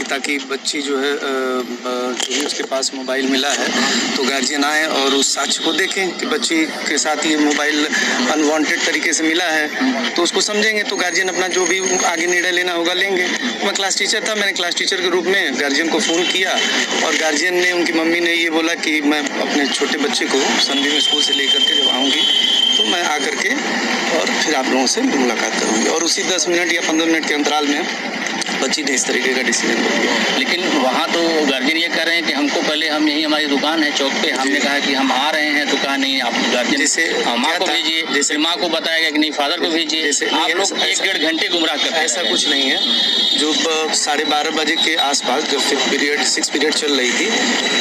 पिता की बच्ची जो है जो भी उसके पास मोबाइल मिला है, तो गार्जियन आए और उस साक्ष्य को देखें कि बच्ची के साथ ये मोबाइल अनवांटेड तरीके से मिला है, तो उसको समझेंगे, तो गार्जियन अपना जो भी आगे निर्णय लेना होगा लेंगे। मैं क्लास टीचर था, मैंने क्लास टीचर के रूप में गार्जियन को फ़ोन किया और गार्जियन ने, उनकी मम्मी ने ये बोला कि मैं अपने छोटे बच्चे को संडे में स्कूल से लेकर के जब आऊँगी तो मैं आकर के और फिर आप लोगों से मुलाकात करूँगी। और उसी 10 मिनट या 15 मिनट के अंतराल में बच्ची ने इस तरीके का डिसीजन लिया। लेकिन वहाँ तो गार्जियन ये कह रहे हैं कि हमको पहले, हम यही हमारी दुकान है चौक पे, हमने कहा कि हम आ रहे हैं, तो कहा नहीं आप गार्जियन जैसे माँ को भेजिए, जैसे माँ को बताया गया कि नहीं फादर को भेजिए, जैसे आप लोग 1-1.5 घंटे गुमराह करते हैं। ऐसा कुछ नहीं है। जो 12:30 बजे के आसपास जब 5th पीरियड 6th पीरियड चल रही थी,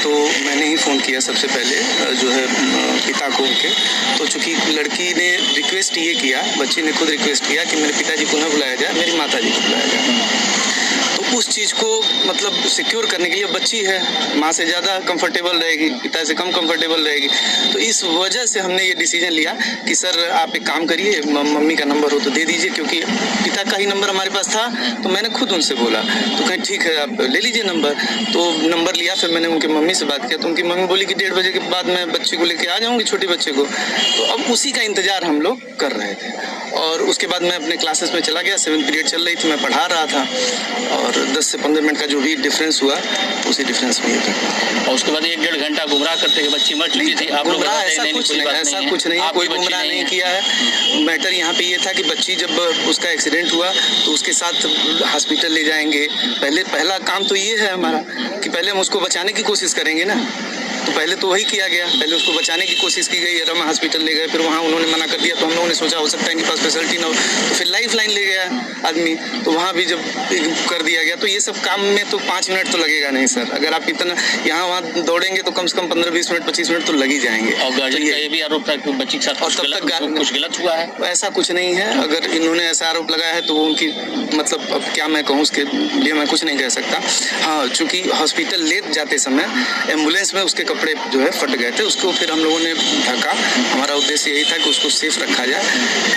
तो मैंने ही फ़ोन किया सबसे पहले जो है पिता को उनके। तो चूँकि लड़की ने रिक्वेस्ट ये किया, बच्ची ने खुद रिक्वेस्ट किया कि मेरे पिताजी को न बुलाया जाए, मेरी माताजी को बुलाया जाए। तो उस चीज़ को मतलब सिक्योर करने के लिए, बच्ची है, माँ से ज़्यादा कंफर्टेबल रहेगी, पिता से कम कंफर्टेबल रहेगी, तो इस वजह से हमने ये डिसीजन लिया कि सर आप एक काम करिए, मम्मी का नंबर हो तो दे दीजिए, क्योंकि पिता का ही नंबर हमारे पास था। तो मैंने खुद उनसे बोला, तो कहीं ठीक है आप ले लीजिए नंबर। तो नंबर लिया, फिर मैंने उनकी मम्मी से बात किया, तो उनकी मम्मी बोली कि 1:30 बजे के बाद मैं बच्चे को लेके आ जाऊँगी, छोटे बच्चे को। तो अब उसी का इंतज़ार हम लोग कर रहे थे और उसके बाद मैं अपने क्लासेस में चला गया। 7th पीरियड चल रही थी, मैं पढ़ा रहा था और 10 से 15 मिनट का जो भी डिफरेंस हुआ उसी डिफरेंस में था। और उसके बाद 1-1.5 घंटा गुमराह करते हुए बच्ची मर चुकी थी। आप लोग ऐसा कुछ नहीं, कोई गुमराह नहीं किया है। मैटर यहाँ पे ये था कि बच्ची जब उसका एक्सीडेंट हुआ तो उसके साथ हॉस्पिटल ले जाएंगे। पहला काम तो ये है हमारा कि पहले हम उसको बचाने की कोशिश करेंगे ना, तो पहले तो वही किया गया, पहले उसको बचाने की कोशिश की गई। रमा हॉस्पिटल ले गए, फिर वहाँ उन्होंने मना कर दिया, तो हम लोगों ने सोचा हो सकता है इनके पास फैसिलिटी ना हो, तो फिर लाइफ लाइन ले गया आदमी, तो वहाँ भी जब कर दिया गया। तो ये सब काम में तो 5 मिनट तो लगेगा नहीं सर, अगर आप इतना यहाँ वहाँ दौड़ेंगे तो कम से कम 15-20 मिनट 25 मिनट तो लग ही जाएंगे। और गार्जियन का ये भी आरोप था कि बच्ची के साथ कुछ गलत हुआ है। ऐसा कुछ नहीं है, अगर इन्होंने ऐसा आरोप लगाया है तो वो उनकी मतलब, अब क्या मैं कहूँ उसके लिए, मैं कुछ नहीं कह सकता। हाँ, चूँकि हॉस्पिटल ले जाते समय एम्बुलेंस में उसके कपड़े जो है फट गए थे, उसको फिर हम लोगों ने ढका। हमारा उद्देश्य यही था कि उसको सेफ रखा जाए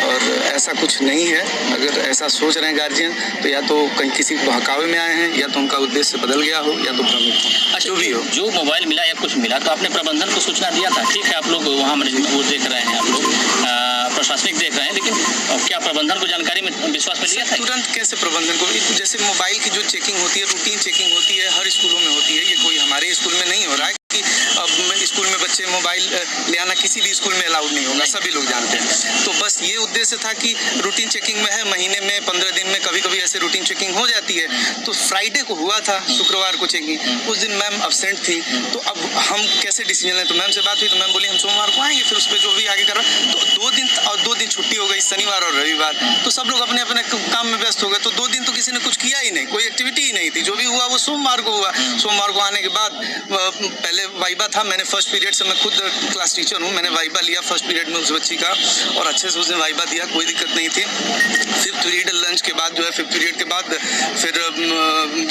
और ऐसा कुछ नहीं है। अगर ऐसा सोच रहे हैं गार्जियन तो या तो कहीं किसी बहकावे में आए हैं, या तो उनका उद्देश्य बदल गया हो, या तो भ्रमित हो। जो भी हो, जो मोबाइल मिला या कुछ मिला तो आपने प्रबंधन को सूचना दिया था? ठीक है, आप लोग वहाँ वो देख रहे हैं, आप लोग प्रशासनिक देख रहे हैं, लेकिन क्या प्रबंधन को जानकारी में विश्वास में लिया था? तुरंत कैसे प्रबंधन को? जैसे मोबाइल की जो चेकिंग होती है, रूटीन चेकिंग होती है, हर स्कूलों में होती है। ये कोई हमारे स्कूल में नहीं हो रहा है कि अब स्कूल में बच्चे मोबाइल ले आना किसी भी स्कूल में अलाउड नहीं होगा, सभी लोग जानते हैं। तो बस ये उद्देश्य था कि रूटीन चेकिंग में है, महीने में 15 दिन में कभी कभी ऐसे रूटीन चेकिंग हो जाती है। तो फ्राइडे को हुआ था, शुक्रवार को चेकिंग, उस दिन मैम अब्सेंट थी। तो अब हम कैसे डिसीजन लें? तो मैम से बात हुई तो मैम बोली हम सोमवार को आएंगे, फिर उस पर जो भी आगे करा। तो 2 दिन छुट्टी हो गई, शनिवार और रविवार, तो सब लोग अपने अपने काम में व्यस्त हो गए। तो 2 दिन तो किसी ने कुछ किया ही नहीं, कोई एक्टिविटी ही नहीं थी। जो भी हुआ वो सोमवार को हुआ। सोमवार को आने के बाद पहले वाइबा था, मैंने फर्स्ट पीरियड से, मैं खुद क्लास टीचर हूँ, मैंने वाइबा लिया फर्स्ट पीरियड में उस बच्ची का और अच्छे से उसने वाइबा दिया, कोई दिक्कत नहीं थी। 5th पीरियड लंच के बाद जो है, 5th पीरियड के बाद फिर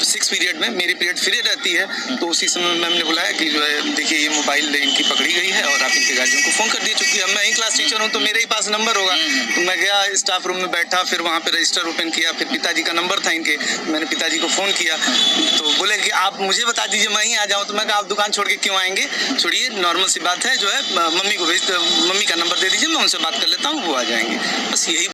6th पीरियड में मेरी पीरियड फ्री रहती है, तो उसी समय मैम ने बुलाया कि जो है देखिए ये मोबाइल इनकी पकड़ी गई है और आप इनके गार्जियन को फ़ोन कर दिए। चूँकि अब मैं ही क्लास टीचर हूँ तो मेरे ही पास नंबर होगा। तो मैं गया स्टाफ रूम में बैठा, फिर वहाँ पे रजिस्टर ओपन किया, फिर पिताजी का नंबर था इनके, मैंने पिताजी को फ़ोन किया तो बोले कि आप मुझे बता दीजिए मैं ही आ जाऊँ। तो मैं कहा आप दुकान छोड़ के क्यों आएंगे, छोड़िए नॉर्मल सी बात है, जो है मम्मी का नंबर दे दीजिए, मैं उनसे बात कर लेता हूँ, वो आ जाएंगे। बस यही